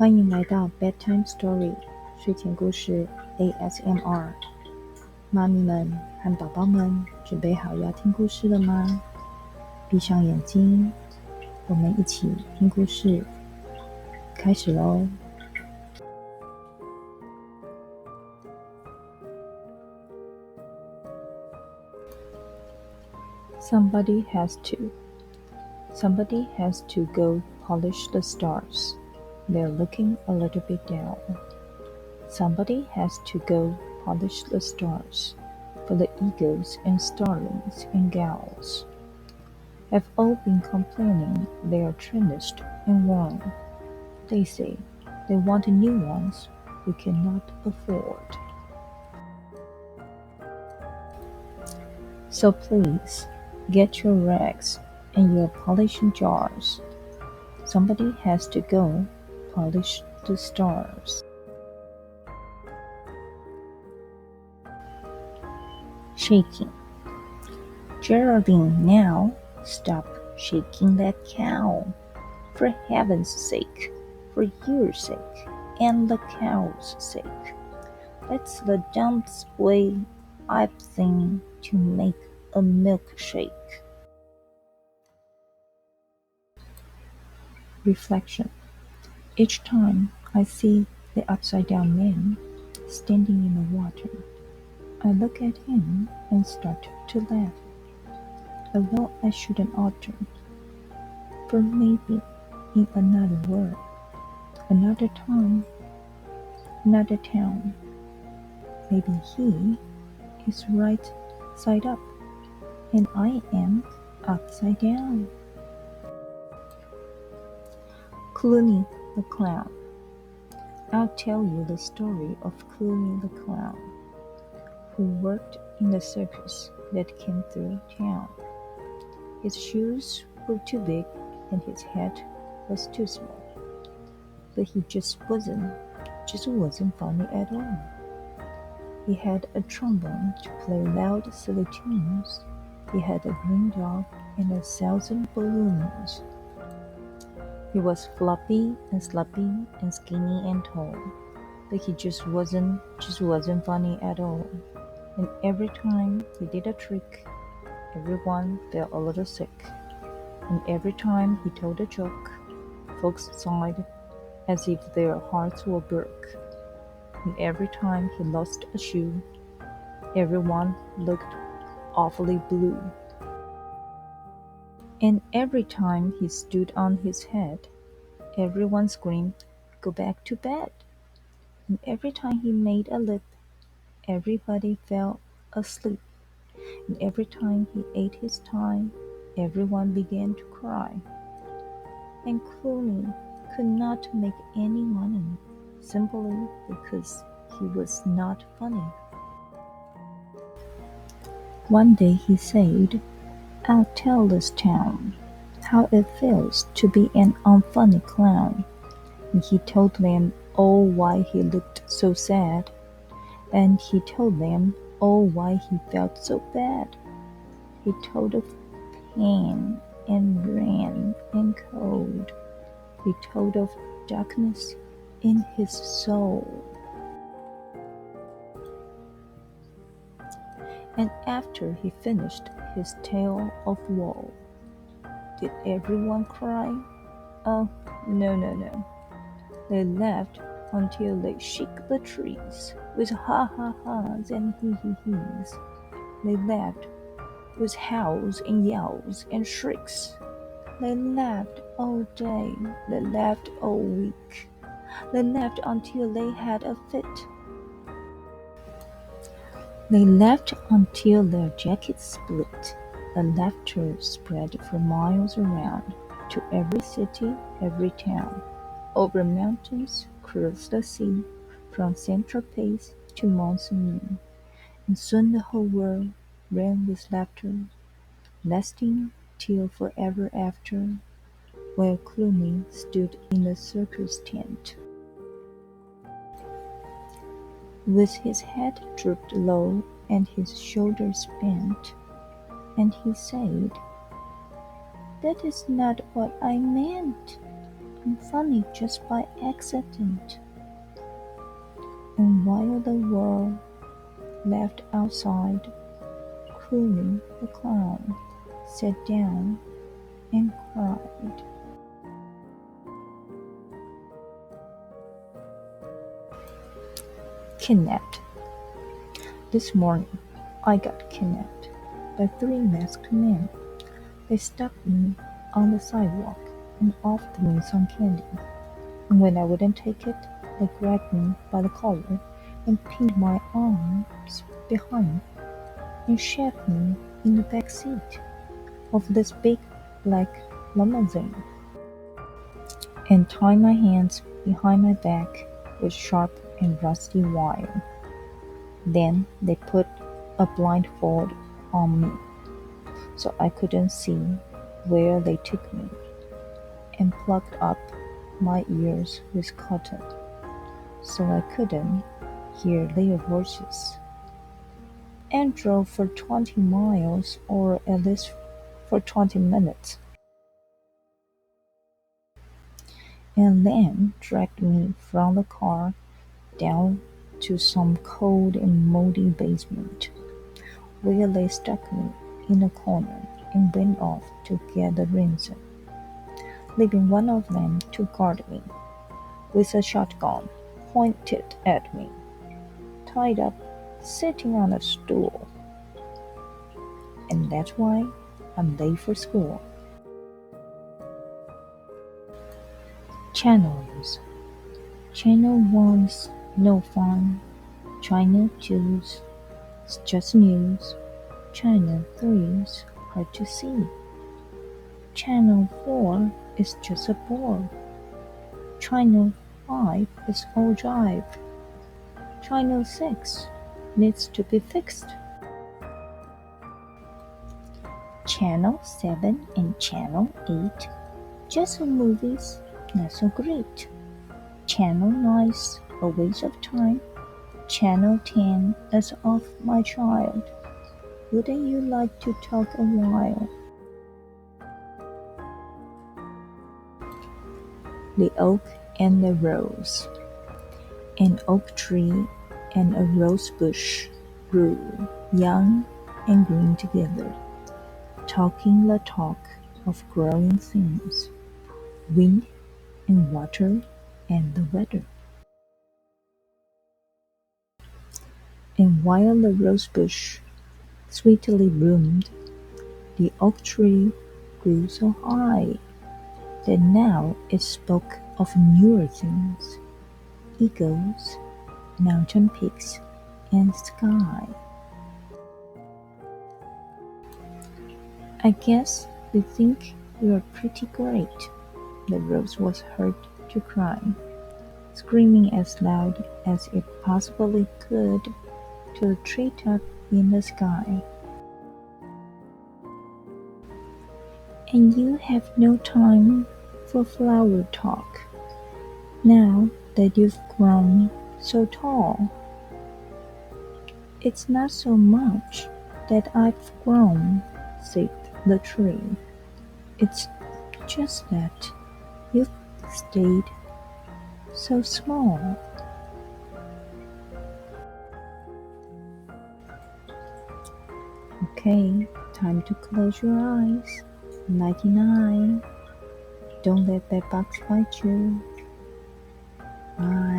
欢迎来到 Bedtime Story 睡前故事 ASMR。 妈咪们和宝宝们准备好要听故事了吗？闭上眼睛，我们一起听故事，开始咯。Somebody has to go polish the stars. They're looking a little bit down. Somebody has to go polish the stars for the eagles and starlings and gulls. Have all been complaining they are tarnished and worn. They say they want new ones we cannot afford. So please, get your rags and your polishing jars. Somebody has to go polish the stars. Shaking. Geraldine, now stop shaking that cow. For heaven's sake, for your sake, and the cow's sake. That's the dumbest way I've seen to make a milkshake. Reflection. Each time I see the upside-down man standing in the water, I look at him and start to laugh, although I shouldn't ought to. For maybe in another world, another time, another town, maybe he is right side up and I am upside down. Clooney the Clown. I'll tell you the story of Clooney the Clown, who worked in the circus that came through town. His shoes were too big and his head was too small, but he just wasn't funny at all. He had a trombone to play loud, silly tunes. He had a green dog and 1,000 balloons. He was floppy and sloppy and skinny and tall, but he just wasn't funny at all. And every time he did a trick, everyone felt a little sick. And every time he told a joke, folks sighed as if their hearts were broke. And every time he lost a shoe, everyone looked awfully blue. And every time he stood on his head, everyone screamed, "Go back to bed." And every time he made a lip, everybody fell asleep. And every time he ate his time, everyone began to cry. And Clooney could not make any money, simply because he was not funny. One day he said, "I'll tell this town how it feels to be an unfunny clown." And he told them all why he looked so sad, and he told them all why he felt so bad. He told of pain and rain and cold. He told of darkness in his soul. And after he finished his tale of woe, did everyone cry? Oh, no. They laughed until they shook the trees with ha-ha-has and hee-hee-hees. They laughed with howls and yells and shrieks. They laughed all day, they laughed all week. They laughed until they had a fit. They laughed until their jackets split. The laughter spread for miles around, to every city, every town, over mountains, across the sea, from Saint-Tropez to Mont-Saint-Denis. And soon the whole world rang with laughter, lasting till forever after, while Clooney stood in the circus tent, with his head drooped low and his shoulders bent, and he said, "That is not what I meant. and funny just by accident. And while the world left outside, Coolie the clown sat down and cried. Kidnapped. This morning, I got kidnapped by 3 masked men. They stuck me on the sidewalk and offered me some candy. And when I wouldn't take it, they grabbed me by the collar and pinned my arms behind and shoved me in the back seat of this big black limousine and tied my hands behind my back with sharp and rusty wire. Then they put a blindfold on me so I couldn't see where they took me, and plugged up my ears with cotton so I couldn't hear their voices, and drove for 20 miles, or at least for 20 minutes, and then dragged me from the car down to some cold and moldy basement, where they stuck me in a corner and went off to get the ransom, leaving one of them to guard me with a shotgun pointed at me, tied up, sitting on a stool. And that's why I'm late for school. Channels. Channel 1's no fun. Channel 2's just news. Channel 3's hard to see. Channel 4 is just a bore. Channel 5 is all jive. Channel 6 needs to be fixed. Channel 7 and Channel 8, just some movies, not so great. Channel 9's a waste of time. Channel 10 is off my child. Wouldn't you like to talk a while? The Oak and the Rose. An oak tree and a rose bush grew young and green together, talking the talk of growing things, wind and water and the weather. And while the rose bush sweetly bloomed, the oak tree grew so high that now it spoke of newer things, eagles, mountain peaks, and sky. I guess you think you're pretty great, the rose was heard to cry, screaming as loud as it possibly could to a treetop in the sky. And you have no time for flower talk, now that you've grown so tall. It's not so much that I've grown, said the tree. It's just that you've stayed so small. Okay, time to close your eyes. Nighty-night. Don't let that box bite you. Bye.